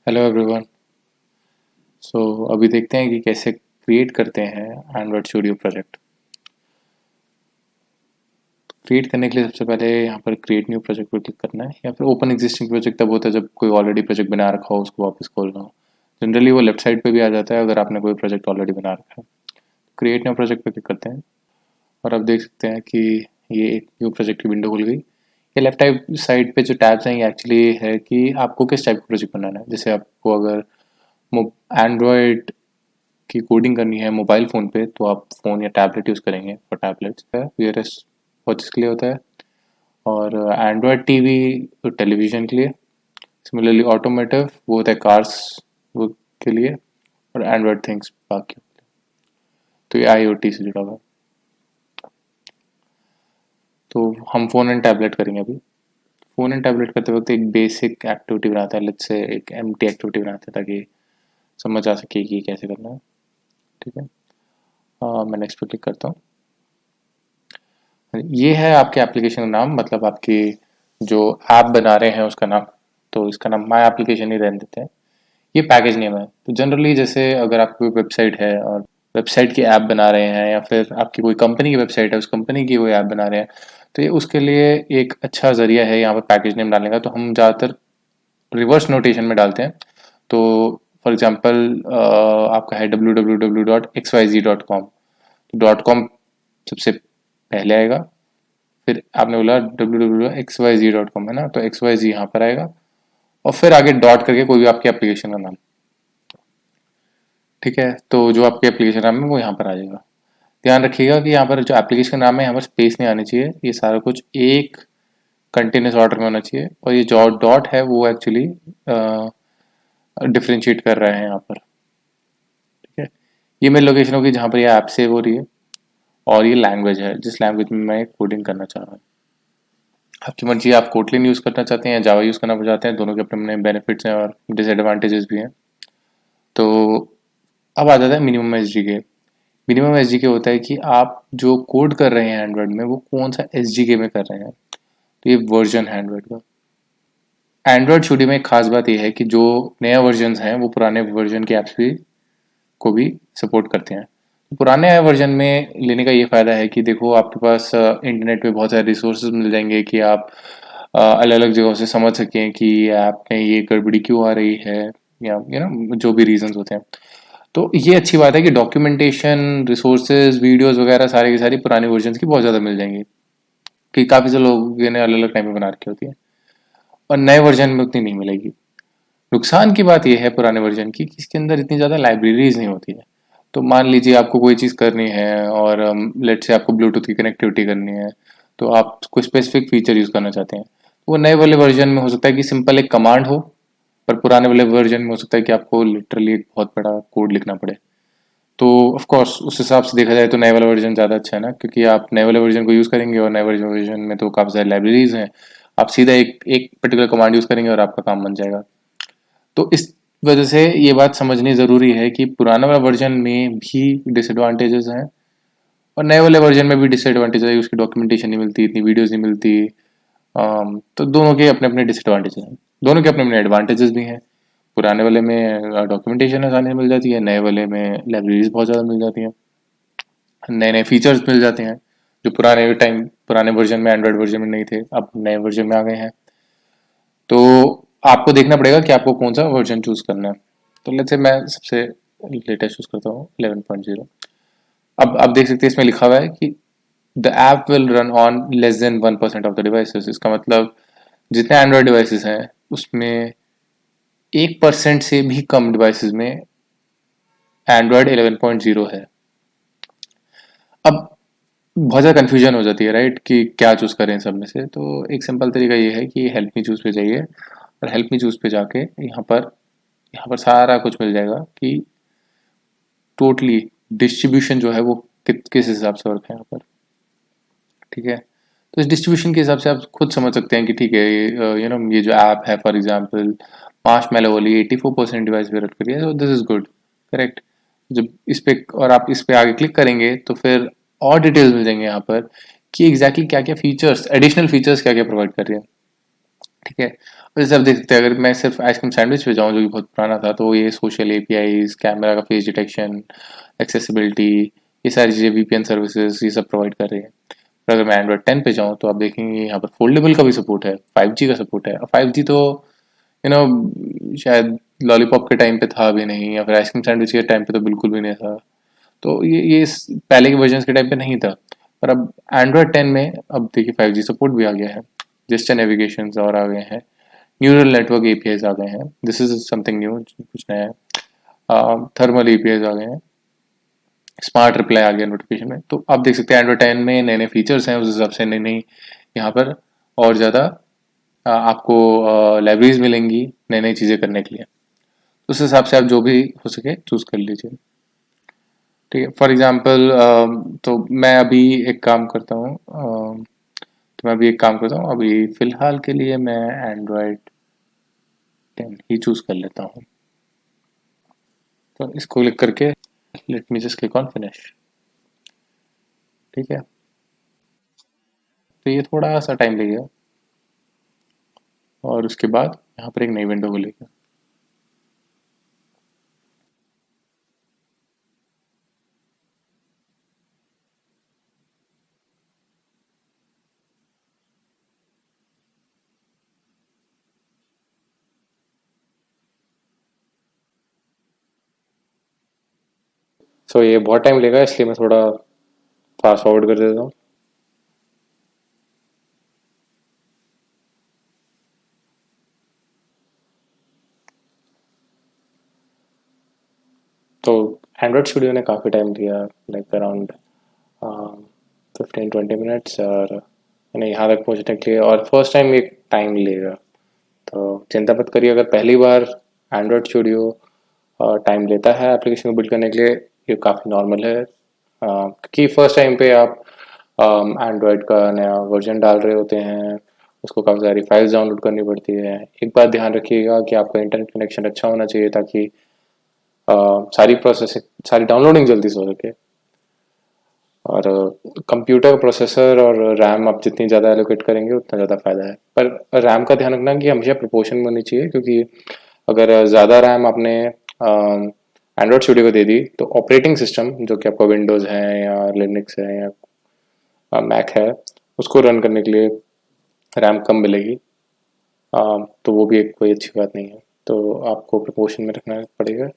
Hello everyone. सो अभी देखते हैं कि कैसे क्रिएट करते हैं एंड्रॉयड स्टूडियो प्रोजेक्ट। क्रिएट करने के लिए सबसे पहले यहाँ पर क्रिएट न्यू प्रोजेक्ट पर क्लिक करना है, या फिर ओपन एग्जिस्टिंग प्रोजेक्ट तब होता है जब कोई ऑलरेडी प्रोजेक्ट बना रखा हो उसको वापस खोलना हो। जनरली वो लेफ्ट साइड पे भी आ जाता है अगर आपने कोई प्रोजेक्ट ऑलरेडी बना रखा है। क्रिएट न्यू प्रोजेक्ट पर क्लिक करते हैं और आप देख सकते हैं कि ये एक न्यू प्रोजेक्ट की विंडो खुल गई। ये लेफ्ट साइड पे जो टैब्स हैं ये एक्चुअली है कि आपको किस टाइप का प्रोजेक्ट बनाना है। जैसे आपको अगर एंड्रॉयड की कोडिंग करनी है मोबाइल फ़ोन पे तो आप फ़ोन या टैबलेट यूज़ करेंगे फॉर टैबलेट्स है, वीआरएस वॉचेस के लिए होता है। और एंड्रॉयड टीवी तो टेलीविज़न के लिए। सिमिलरली ऑटोमोटिव वो होता है कार्स वो के लिए। और एंड्रॉयड थिंग्स बाकी। तो ये आईओटी से जुड़ा हुआ है। तो हम फ़ोन एंड टैबलेट करेंगे अभी। फ़ोन एंड टैबलेट करते वक्त एक बेसिक एक्टिविटी बनाता है, लेट्स से एक एम्प्टी एक्टिविटी बनाते हैं ताकि समझ आ सके कि कैसे करना है। ठीक है। मैं नेक्स्ट पे क्लिक करता हूँ। ये है आपके एप्लीकेशन का नाम, मतलब आपकी जो ऐप बना रहे हैं उसका नाम। तो इसका नाम माई एप्लीकेशन ही रहने देते हैं। ये पैकेज नेम है। तो जनरली जैसे अगर आपकी कोई वेबसाइट है और वेबसाइट की ऐप बना रहे हैं, या फिर आपकी कोई कंपनी की वेबसाइट है उस कंपनी की कोई ऐप बना रहे हैं, तो ये उसके लिए एक अच्छा जरिया है यहाँ पर पैकेज नेम डालने का। तो हम ज़्यादातर रिवर्स नोटेशन में डालते हैं। तो फॉर एग्जांपल आपका है www.xyz.com। डॉट कॉम सबसे पहले आएगा, फिर आपने बोला www.xyz.com है ना, तो xyz यहाँ पर आएगा और फिर आगे डॉट करके कोई भी आपके एप्लीकेशन का नाम। ठीक है। तो जो आपके एप्लीकेशन नाम है वो यहाँ पर आ जाएगा। ध्यान रखिएगा कि यहाँ पर जो एप्लीकेशन का नाम है यहाँ पर स्पेस नहीं आनी चाहिए। ये सारा कुछ एक कंटिन्यूस ऑर्डर में होना चाहिए, और ये जो डॉट है वो एक्चुअली डिफ्रेंशिएट कर रहे हैं यहाँ पर। ठीक है। ये मेरी लोकेशन होगी जहाँ पर ये ऐप सेव हो रही है, और ये लैंग्वेज है जिस लैंग्वेज में मैं कोडिंग करना चाह रहा हूँ। आपकी मर्जी, आप कोटलिन यूज़ करना चाहते हैं या जावा यूज़ करना चाहते हैं, दोनों के अपने अपने बेनिफिट्स हैं और डिसएडवांटेजेस भी हैं। तो अब आ जाता है मिनिमम एस के। मिनिमम एस होता है कि आप जो कोड कर रहे हैं एंड्रॉयड में वो कौन सा एस में कर रहे हैं। तो ये वर्जन है एंड्रॉयड का। एंड्रॉयड स्टूडियो में एक खास बात यह है कि जो नया वर्जन हैं वो पुराने वर्जन के ऐप्स भी को भी सपोर्ट करते हैं। पुराने वर्जन में लेने का ये फ़ायदा है कि देखो आपके पास इंटरनेट पे बहुत सारे रिसोर्सेज मिल जाएंगे कि आप अलग अलग जगहों से समझ सकें कि ऐप में ये गड़बड़ी क्यों आ रही है, या जो भी रीजंस होते हैं। तो ये अच्छी बात है कि डॉक्यूमेंटेशन रिसोर्सेज वीडियोस वगैरह सारी की सारी पुराने वर्जन की बहुत ज़्यादा मिल जाएंगी, कि काफ़ी से लोगों ने अलग अलग टाइम पे बना रखी होती है, और नए वर्जन में उतनी नहीं मिलेगी। नुकसान की बात यह है पुराने वर्जन की कि इसके अंदर इतनी ज़्यादा लाइब्रेरीज नहीं होती है। तो मान लीजिए आपको कोई चीज़ करनी है और लेट से आपको ब्लूटूथ की कनेक्टिविटी करनी है, तो आप कोई स्पेसिफिक फीचर यूज़ करना चाहते हैं, तो वो नए वाले वर्जन में हो सकता है कि सिंपल एक कमांड हो, पर पुराने वाले वर्जन में हो सकता है कि आपको लिटरली एक बहुत बड़ा कोड लिखना पड़े। तो ऑफ कोर्स उस हिसाब से देखा जाए तो नए वाला वर्जन ज़्यादा अच्छा है ना, क्योंकि आप नए वाले वर्जन को यूज़ करेंगे और नए वर्जन में तो काफ़ी सारी लाइब्रेरीज हैं। आप सीधा एक एक पर्टिकुलर कमांड यूज़ करेंगे और आपका काम बन जाएगा। तो इस वजह से ये बात समझनी ज़रूरी है कि पुराना वाला वर्जन में भी डिसएडवांटेजेस हैं और नए वाले वर्जन में भी डिसएडवांटेज है। उसकी डॉक्यूमेंटेशन नहीं मिलती, इतनी वीडियोस नहीं मिलती। तो दोनों के अपने अपने डिसएडवांटेजेस हैं, दोनों के अपने अपने एडवांटेजेस भी हैं। पुराने वाले में डॉक्यूमेंटेशन आसानी से मिल जाती है, नए वाले में लाइब्रेरीज बहुत ज़्यादा मिल जाती हैं, नए नए फीचर्स मिल जाते हैं जो पुराने वर्जन में एंड्रॉयड वर्जन में नहीं थे, अब नए वर्जन में आ गए हैं। तो आपको देखना पड़ेगा कि आपको कौन सा वर्जन चूज करना है। तो लेट्स से मैं सबसे लेटेस्ट चूज करता हूँ 11.0। अब देख सकते हैं इसमें लिखा हुआ है कि the app will run on less than 1% of the devices. इसका मतलब जितने एंड्रॉयड डिवाइसेस हैं उसमें 1% से भी कम डिवाइसेस में एंड्रॉयड 11.0 है। अब बहुत ज़्यादा कन्फ्यूजन हो जाती है राइट, कि क्या चूज़ करें सब में से। तो एक सिंपल तरीका ये है कि हेल्प मी चूज़ पे जाइए, और हेल्प मी चूज़ पे जाके यहाँ पर सारा कुछ मिल जाएगा कि टोटली डिस्ट्रीब्यूशन जो है वो किस हिसाब से वर्क है यहाँ पर। ठीक है। तो इस डिस्ट्रीब्यूशन के हिसाब से आप खुद समझ सकते हैं कि ठीक है, ये जो ऐप है फॉर एग्जांपल मार्शमैलो वाली 84% डिवाइस पे रन करिए, तो दिस इज गुड, करेक्ट। जब इस पे और आप इस पे आगे क्लिक करेंगे तो फिर और डिटेल्स मिल जाएंगे यहाँ पर कि एग्जैक्टली क्या क्या फीचर्स, एडिशनल फीचर्स क्या क्या प्रोवाइड कर रही है। ठीक है। और जैसे आप देख सकते हैं, अगर मैं सिर्फ आइसक्रीम सैंडविच पे जाऊँ जो कि बहुत पुराना था, तो ये सोशल एपीआईज, कैमरा का फेस डिटेक्शन, एक्सेसिबिलिटी, ये सारी चीज़ें, वीपीएन सर्विसेज, ये सब प्रोवाइड कर रही है। पर अगर मैं एंड्रॉइड 10 पे जाऊँ तो आप देखेंगे यहाँ पर फोल्डेबल का भी सपोर्ट है, 5G का सपोर्ट है। और 5G तो यू नो शायद लॉलीपॉप के टाइम पे था भी नहीं, या फिर आइसक्रीम सैंडविच के टाइम पे तो बिल्कुल भी नहीं था। तो पहले के वर्जन के टाइम पे नहीं था। पर अब एंड्रॉयड 10 में अब देखिए 5G सपोर्ट भी आ गया है, जेस्चर नेविगेशन और आ गए हैं, न्यूरल नेटवर्क एपीआईज आ गए हैं, दिस इज समथिंग न्यू, कुछ नया है। थर्मल एपीआईज आ गए हैं, स्मार्ट रिप्लाई आ गया नोटिफिकेशन में। तो आप देख सकते हैं एंड्रॉयड 10 में नए नए फीचर्स हैं, उस हिसाब से नई नई यहाँ पर और ज़्यादा आपको लाइब्रेरीज मिलेंगी नई नई चीज़ें करने के लिए। उस हिसाब से आप जो भी हो सके चूज़ कर लीजिए। ठीक है, फॉर एग्जांपल तो मैं अभी एक काम करता हूँ, अभी फ़िलहाल के लिए मैं एंड्रॉयड 10 ही चूज़ कर लेता हूँ। तो इसको क्लिक करके let me just click on finish. ठीक है, तो ये थोड़ा सा टाइम लगेगा और उसके बाद यहाँ पर एक नई विंडो खुलेगी। सो ये बहुत टाइम लेगा, इसलिए मैं थोड़ा फास्ट फॉरवर्ड कर देता हूँ। तो एंड्रॉयड स्टूडियो ने काफ़ी टाइम लिया, लाइक अराउंड 15-20 मिनट्स, और मैंने यहाँ तक पहुँचने के लिए, और फर्स्ट टाइम एक टाइम लेगा। तो चिंता मत करिए, अगर पहली बार एंड्रॉयड स्टूडियो टाइम लेता है एप्लीकेशन को बिल्ड करने के लिए, ये काफ़ी नॉर्मल है, क्योंकि फर्स्ट टाइम पे आप एंड्रॉयड का नया वर्जन डाल रहे होते हैं, उसको काफ़ी सारी फाइल्स डाउनलोड करनी पड़ती है। एक बात ध्यान रखिएगा कि आपका इंटरनेट कनेक्शन अच्छा होना चाहिए, ताकि सारी प्रोसेसिंग, सारी डाउनलोडिंग जल्दी से हो सके। और कंप्यूटर प्रोसेसर और रैम आप जितनी ज़्यादा एलोकेट करेंगे उतना ज़्यादा फ़ायदा है। पर रैम का ध्यान रखना कि हमेशा प्रोपोर्शन में होनी चाहिए, क्योंकि अगर ज़्यादा रैम आपने एंड्रॉयड स्टूडियो को दे दी, तो ऑपरेटिंग सिस्टम जो कि आपका विंडोज़ है या लिनक्स है या मैक है, उसको रन करने के लिए रैम कम मिलेगी। तो वो भी एक कोई अच्छी बात नहीं है। तो आपको प्रोपोर्शन में रखना पड़ेगा।